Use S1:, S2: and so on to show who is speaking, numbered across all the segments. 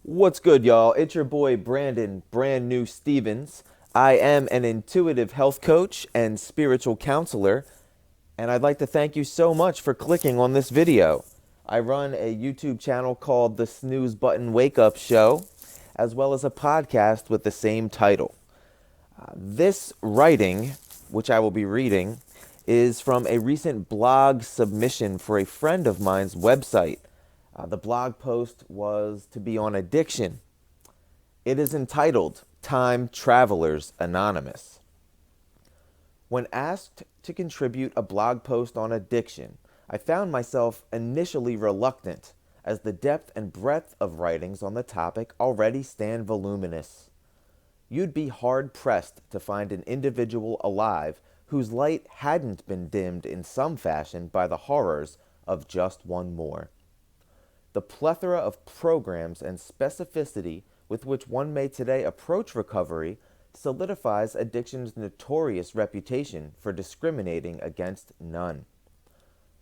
S1: What's good, y'all? It's your boy Brandon, brand new Stevens. I am an intuitive health coach and spiritual counselor, and I'd like to thank you so much for clicking on this video. I run a YouTube channel called the Snoozebuttonwakeup Show, as well as a podcast with the same title. This writing, which I will be reading, is from a recent blog submission for a friend of mine's website. The blog post was to be on addiction. It is entitled Time Travelers Anonymous. When asked to contribute a blog post on addiction, I found myself initially reluctant, as the depth and breadth of writings on the topic already stand voluminous. You'd be hard-pressed to find an individual alive whose light hadn't been dimmed in some fashion by the horrors of just one more. The plethora of programs and specificity with which one may today approach recovery solidifies addiction's notorious reputation for discriminating against none.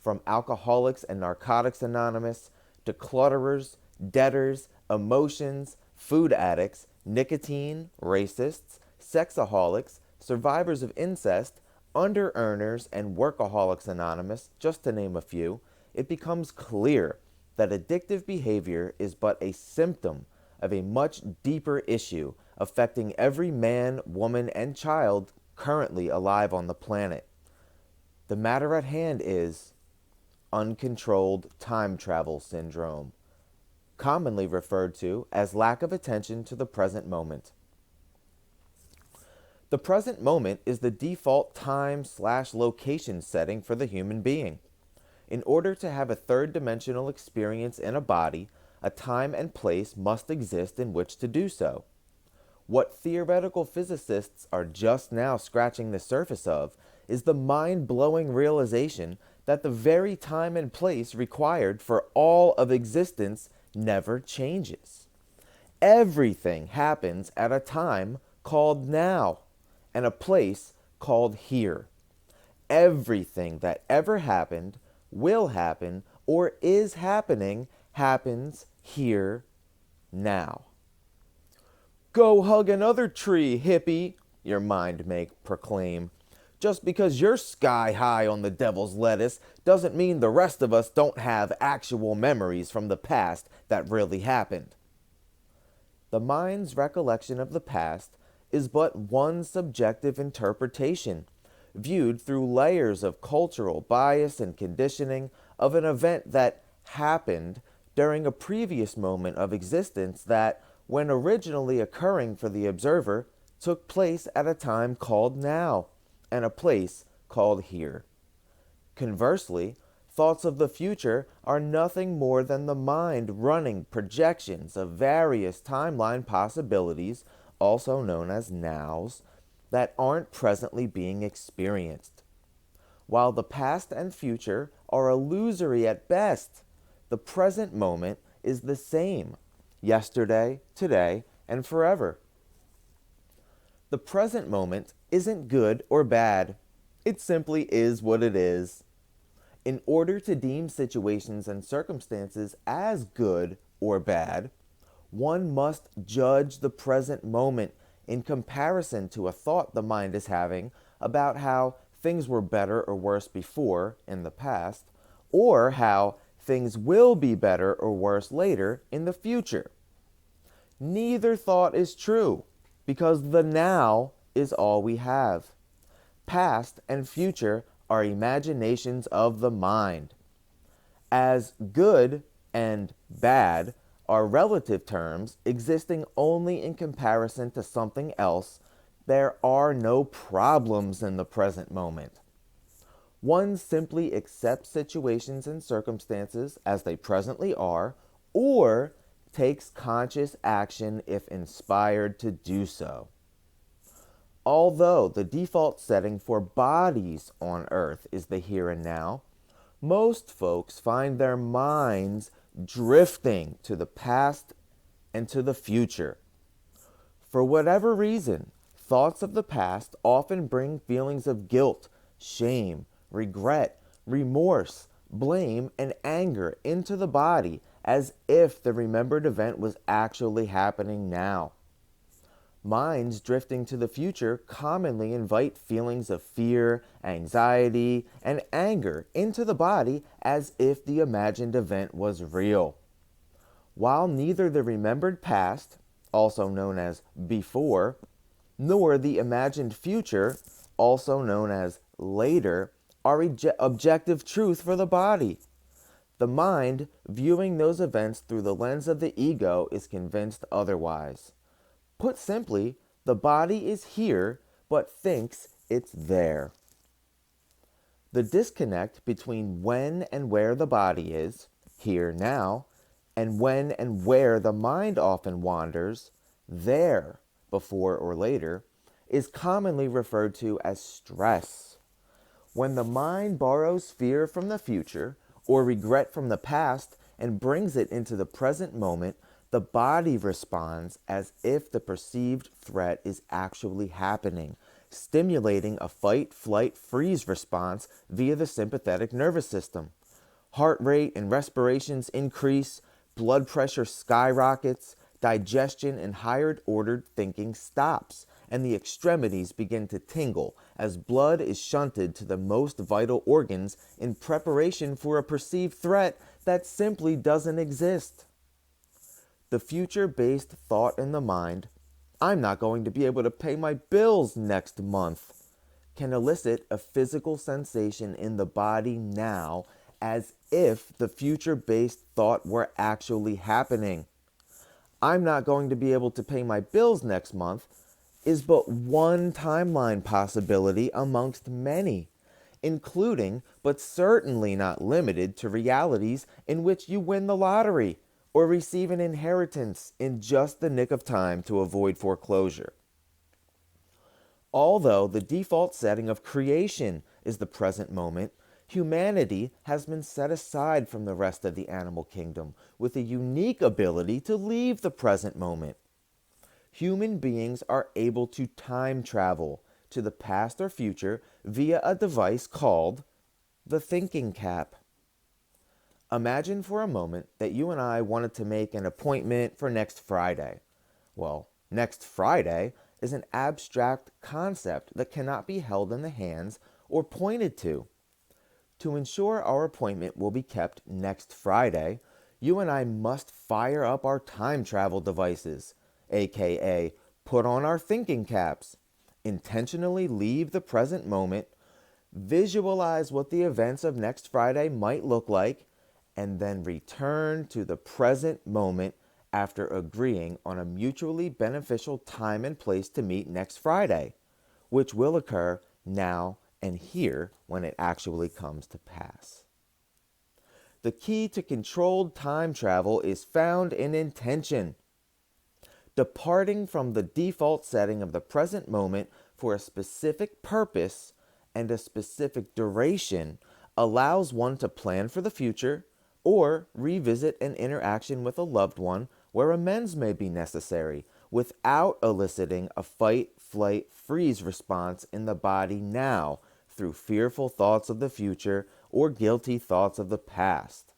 S1: From Alcoholics and Narcotics Anonymous to clutterers, debtors, emotions, food addicts, nicotine, racists, sexaholics, survivors of incest, under-earners, and Workaholics Anonymous, just to name a few, it becomes clear that addictive behavior is but a symptom of a much deeper issue affecting every man, woman, and child currently alive on the planet. The matter at hand is Uncontrolled Time Travel Syndrome, commonly referred to as lack of attention to the present moment. The present moment is the default time/location setting for the human being. In order to have a third-dimensional experience in a body, a time and place must exist in which to do so. What theoretical physicists are just now scratching the surface of is the mind-blowing realization that the very time and place required for all of existence never changes. Everything happens at a time called now and a place called here. Everything that ever happened, will happen, or is happening happens here now. Go hug another tree, hippie, your mind may proclaim. Just because you're sky high on the devil's lettuce doesn't mean the rest of us don't have actual memories from the past that really happened. The mind's recollection of the past is but one subjective interpretation, viewed through layers of cultural bias and conditioning of an event that happened during a previous moment of existence that, when originally occurring for the observer, took place at a time called now and a place called here. Conversely, thoughts of the future are nothing more than the mind running projections of various timeline possibilities, also known as nows, that aren't presently being experienced. While the past and future are illusory at best, the present moment is the same, yesterday, today, and forever. The present moment isn't good or bad. It simply is what it is. In order to deem situations and circumstances as good or bad, one must judge the present moment in comparison to a thought the mind is having about how things were better or worse before in the past, or how things will be better or worse later in the future. Neither thought is true, because the now is all we have. Past and future are imaginations of the mind. As good and bad are relative terms existing only in comparison to something else, there are no problems in the present moment. One simply accepts situations and circumstances as they presently are, or takes conscious action if inspired to do so. Although the default setting for bodies on Earth is the here and now, most folks find their minds drifting to the past and to the future. For whatever reason, thoughts of the past often bring feelings of guilt, shame, regret, remorse, blame, and anger into the body as if the remembered event was actually happening now. Minds drifting to the future commonly invite feelings of fear, anxiety, and anger into the body as if the imagined event was real. While neither the remembered past, also known as before, nor the imagined future, also known as later, are objective truth for the body. The mind, viewing those events through the lens of the ego, is convinced otherwise. Put simply, the body is here, but thinks it's there. The disconnect between when and where the body is, here now, and when and where the mind often wanders, there, before or later, is commonly referred to as stress. When the mind borrows fear from the future or regret from the past and brings it into the present moment, the body responds as if the perceived threat is actually happening, stimulating a fight, flight, freeze response via the sympathetic nervous system. Heart rate and respirations increase, blood pressure skyrockets, digestion and higher ordered thinking stops, and the extremities begin to tingle as blood is shunted to the most vital organs in preparation for a perceived threat that simply doesn't exist. The future-based thought in the mind, I'm not going to be able to pay my bills next month, can elicit a physical sensation in the body now as if the future-based thought were actually happening. I'm not going to be able to pay my bills next month is but one timeline possibility amongst many, including but certainly not limited to realities in which you win the lottery or receive an inheritance in just the nick of time to avoid foreclosure. Although the default setting of creation is the present moment, humanity has been set aside from the rest of the animal kingdom with a unique ability to leave the present moment. Human beings are able to time travel to the past or future via a device called the thinking cap. Imagine for a moment that you and I wanted to make an appointment for next Friday. Well, next Friday is an abstract concept that cannot be held in the hands or pointed to. To ensure our appointment will be kept next Friday, you and I must fire up our time travel devices, aka put on our thinking caps, intentionally leave the present moment, visualize what the events of next Friday might look like, and then return to the present moment after agreeing on a mutually beneficial time and place to meet next Friday, which will occur now and here when it actually comes to pass. The key to controlled time travel is found in intention. Departing from the default setting of the present moment for a specific purpose and a specific duration allows one to plan for the future or revisit an interaction with a loved one where amends may be necessary without eliciting a fight, flight, freeze response in the body now through fearful thoughts of the future or guilty thoughts of the past.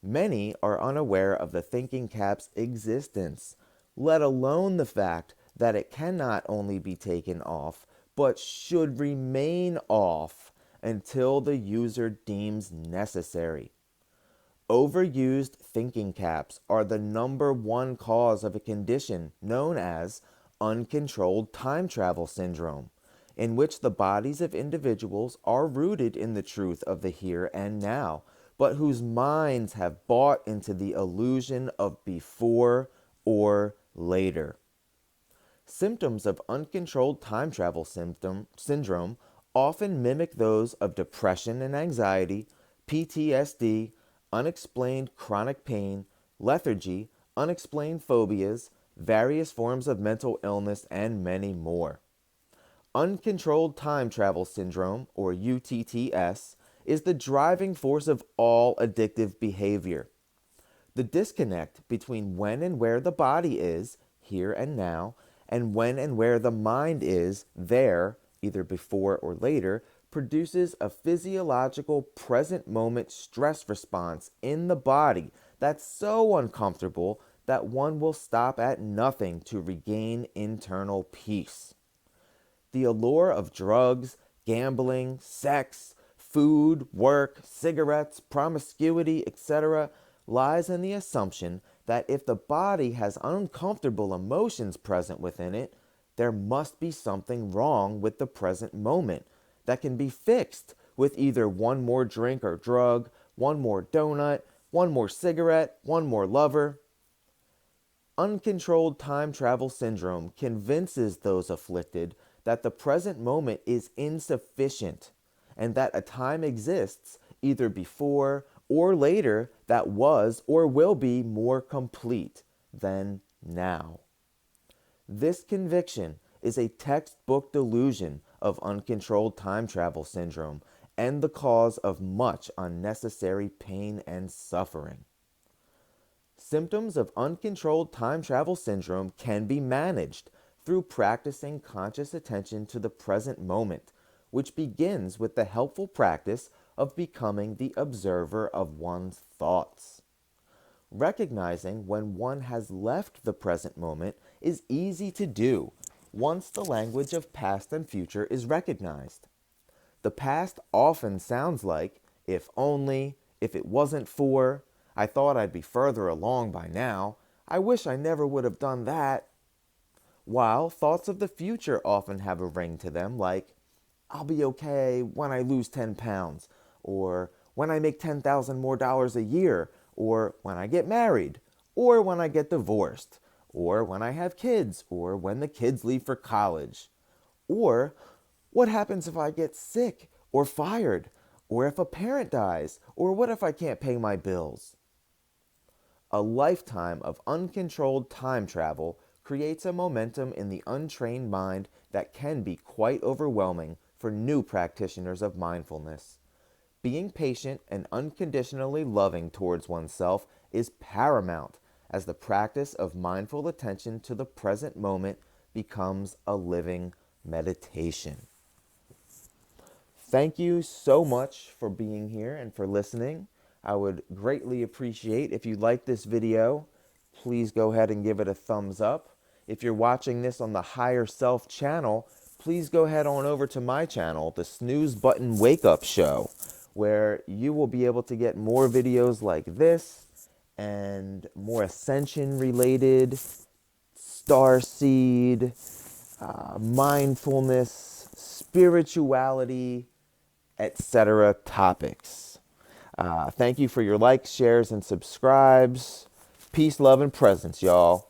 S1: Many are unaware of the thinking cap's existence, let alone the fact that it can not only be taken off, but should remain off until the user deems necessary. Overused thinking caps are the number one cause of a condition known as Uncontrolled Time Travel Syndrome, in which the bodies of individuals are rooted in the truth of the here and now, but whose minds have bought into the illusion of before or later. Symptoms of uncontrolled time travel syndrome often mimic those of depression and anxiety, PTSD, unexplained chronic pain, lethargy, unexplained phobias, various forms of mental illness, and many more. Uncontrolled time travel syndrome, or UTTS, is the driving force of all addictive behavior. The disconnect between when and where the body is, here and now, and when and where the mind is, there, either before or later, produces a physiological present moment stress response in the body that's so uncomfortable that one will stop at nothing to regain internal peace. The allure of drugs, gambling, sex, food, work, cigarettes, promiscuity, etc., lies in the assumption that if the body has uncomfortable emotions present within it, there must be something wrong with the present moment that can be fixed with either one more drink or drug, one more donut, one more cigarette, one more lover. Uncontrolled time travel syndrome convinces those afflicted that the present moment is insufficient and that a time exists either before or later that was or will be more complete than now. This conviction is a textbook delusion of uncontrolled time travel syndrome and the cause of much unnecessary pain and suffering. Symptoms of uncontrolled time travel syndrome can be managed through practicing conscious attention to the present moment, which begins with the helpful practice of becoming the observer of one's thoughts. Recognizing when one has left the present moment is easy to do once the language of past and future is recognized. The past often sounds like, if only, if it wasn't for, I thought I'd be further along by now, I wish I never would have done that. While thoughts of the future often have a ring to them like, I'll be okay when I lose 10 pounds, or when I make $10,000 more a year, or when I get married, or when I get divorced, or when I have kids, or when the kids leave for college. Or what happens if I get sick or fired, or if a parent dies, or what if I can't pay my bills? A lifetime of uncontrolled time travel creates a momentum in the untrained mind that can be quite overwhelming for new practitioners of mindfulness. Being patient and unconditionally loving towards oneself is paramount as the practice of mindful attention to the present moment becomes a living meditation. Thank you so much for being here and for listening. I would greatly appreciate if you like this video. Please go ahead and give it a thumbs up. If you're watching this on the Higher Self channel, please go ahead on over to my channel, the Snooze Button Wake Up Show, where you will be able to get more videos like this and more ascension related, starseed, mindfulness, spirituality, etc. topics. Thank you for your likes, shares, and subscribes. Peace, love, and presence, y'all.